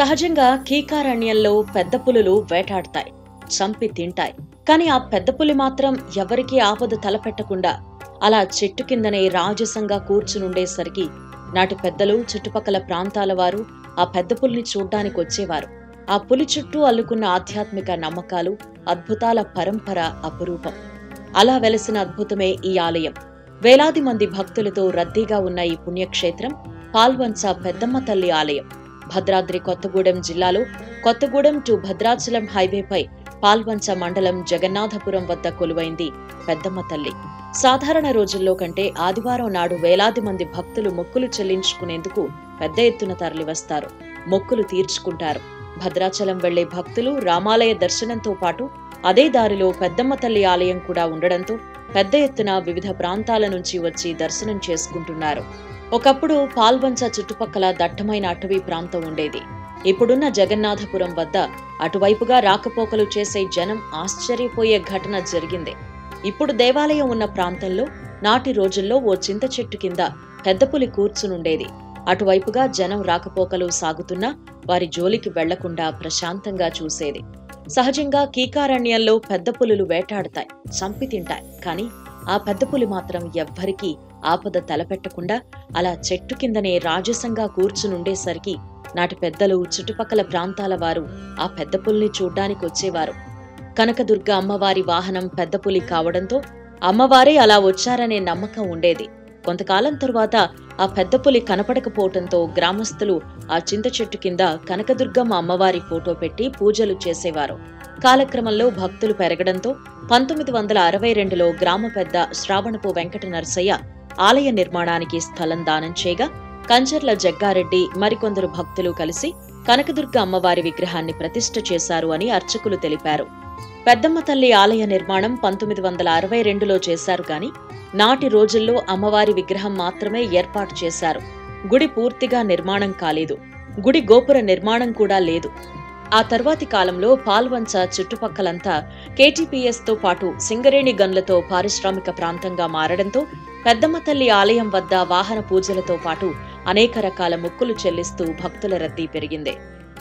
సహజంగా కీకారణ్యంలో పెద్ద పులులు వేటాడతాయి, చంపి తింటాయి. కాని ఆ పెద్ద పులి మాత్రం ఎవరికీ ఆపద తలపెట్టకుండా అలా చెట్టు కిందనే రాజసంగా కూర్చునుండేసరికి నాటి పెద్దలు, చుట్టుపక్కల ప్రాంతాల వారు ఆ పెద్ద పులిని చూడ్డానికి వచ్చేవారు. ఆ పులి చుట్టూ అల్లుకున్న ఆధ్యాత్మిక నమ్మకాలు, అద్భుతాల పరంపర అపురూపం. అలా వెలసిన అద్భుతమే ఈ ఆలయం. వేలాది మంది భక్తులతో రద్దీగా ఉన్న ఈ పుణ్యక్షేత్రం పాల్వంచ పెద్దమ్మ తల్లి ఆలయం. భద్రాద్రి కొత్తగూడెం జిల్లాలో కొత్తగూడెం టు భద్రాచలం హైవేపై పాల్వంచ మండలం జగన్నాథపురం వద్ద కొలువైంది పెద్దమ్మ తల్లి. సాధారణ రోజుల్లో కంటే ఆదివారం నాడు వేలాది మంది భక్తులు మొక్కులు చెల్లించుకునేందుకు పెద్ద ఎత్తున తరలివస్తారు, మొక్కులు తీర్చుకుంటారు. భద్రాచలం వెళ్లే భక్తులు రామాలయ దర్శనంతో పాటు అదే దారిలో పెద్దమ్మ తల్లి ఆలయం కూడా ఉండడంతో పెద్ద ఎత్తున వివిధ ప్రాంతాల నుంచి వచ్చి దర్శనం చేసుకుంటున్నారు. ఒకప్పుడు పాల్వంచ చుట్టుపక్కల దట్టమైన అటవీ ప్రాంతం ఉండేది. ఇప్పుడున్న జగన్నాథపురం వద్ద అటువైపుగా రాకపోకలు చేసే జనం ఆశ్చర్యపోయే ఘటన జరిగింది. ఇప్పుడు దేవాలయం ఉన్న ప్రాంతంలో నాటి రోజుల్లో ఓ చింత చెట్టు కింద పెద్దపులి కూర్చునుండేది. అటువైపుగా జనం రాకపోకలు సాగుతున్నా వారి జోలికి వెళ్లకుండా ప్రశాంతంగా చూసేది. సహజంగా కీకారణ్యంలో పెద్ద పులులు వేటాడతాయి, చంపి తింటాయి. కాని ఆ పెద్ద పులి మాత్రం ఎవ్వరికీ ఆపద తలపెట్టకుండా అలా చెట్టు కిందనే రాజసంగా కూర్చునుండేసరికి నాటి పెద్దలు, చుట్టుపక్కల ప్రాంతాల వారు ఆ పెద్ద పులిని చూడ్డానికి వచ్చేవారు. కనకదుర్గ అమ్మవారి వాహనం పెద్ద పులి కావడంతో అమ్మవారే అలా వచ్చారనే నమ్మకం ఉండేది. కొంతకాలం తరువాత ఆ పెద్ద పులి కనపడకపోవటంతో గ్రామస్తులు ఆ చింత చెట్టు కింద కనకదుర్గమ్మ అమ్మవారి ఫోటో పెట్టి పూజలు చేసేవారు. కాలక్రమంలో భక్తులు పెరగడంతో 1962లో గ్రామ పెద్ద శ్రావణపు వెంకట నరసయ్య ఆలయ నిర్మాణానికి స్థలం దానం చేయగా కంచర్ల జగ్గారెడ్డి మరికొందరు భక్తులు కలిసి కనకదుర్గ అమ్మవారి విగ్రహాన్ని ప్రతిష్ఠ చేశారు అని అర్చకులు తెలిపారు. పెద్దమ్మ తల్లి ఆలయ నిర్మాణం 1962లో చేశారు గాని నాటి రోజుల్లో అమ్మవారి విగ్రహం మాత్రమే ఏర్పాటు చేశారు. గుడి పూర్తిగా నిర్మాణం కాలేదు. గుడి గోపుర నిర్మాణం కూడా లేదు. ఆ తర్వాతి కాలంలో పాల్వంచ చుట్టుపక్కలంతా KTPS తో పాటు సింగరేణి గన్లతో పారిశ్రామిక ప్రాంతంగా మారడంతో పెద్దమ్మ తల్లి ఆలయం వద్ద వాహన పూజలతో పాటు అనేక రకాల మొక్కులు చెల్లిస్తూ భక్తుల రద్దీ పెరిగింది.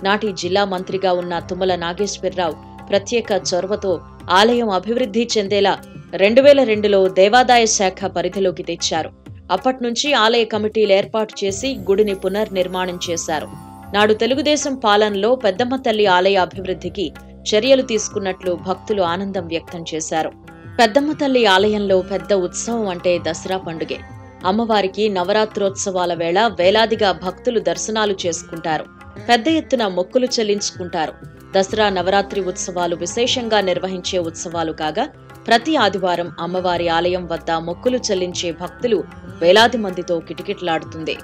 నాటి జిల్లా మంత్రిగా ఉన్న తుమ్మల నాగేశ్వరరావు ప్రత్యేక చొరవతో ఆలయం అభివృద్ధి చెందేలా 2002లో దేవాదాయ శాఖ పరిధిలోకి తెచ్చారు. అప్పట్నుంచి ఆలయ కమిటీలు ఏర్పాటు చేసి గుడిని పునర్నిర్మాణం చేశారు. నాడు తెలుగుదేశం పాలనలో పెద్దమ్మ తల్లి ఆలయ అభివృద్ధికి చర్యలు తీసుకున్నట్లు భక్తులు ఆనందం వ్యక్తం చేశారు. పెద్దమ్మ తల్లి ఆలయంలో పెద్ద ఉత్సవం అంటే దసరా పండుగే. అమ్మవారికి నవరాత్రోత్సవాల వేళ వేలాదిగా భక్తులు దర్శనాలు చేసుకుంటారు, పెద్ద ఎత్తున మొక్కులు చెల్లించుకుంటారు. దసరా నవరాత్రి ఉత్సవాలు విశేషంగా నిర్వహించే ఉత్సవాలు కాగా ప్రతి ఆదివారం అమ్మవారి ఆలయం వద్ద మొక్కులు చెల్లించే భక్తులు వేలాది మందితో కిటకిటలాడుతుంది.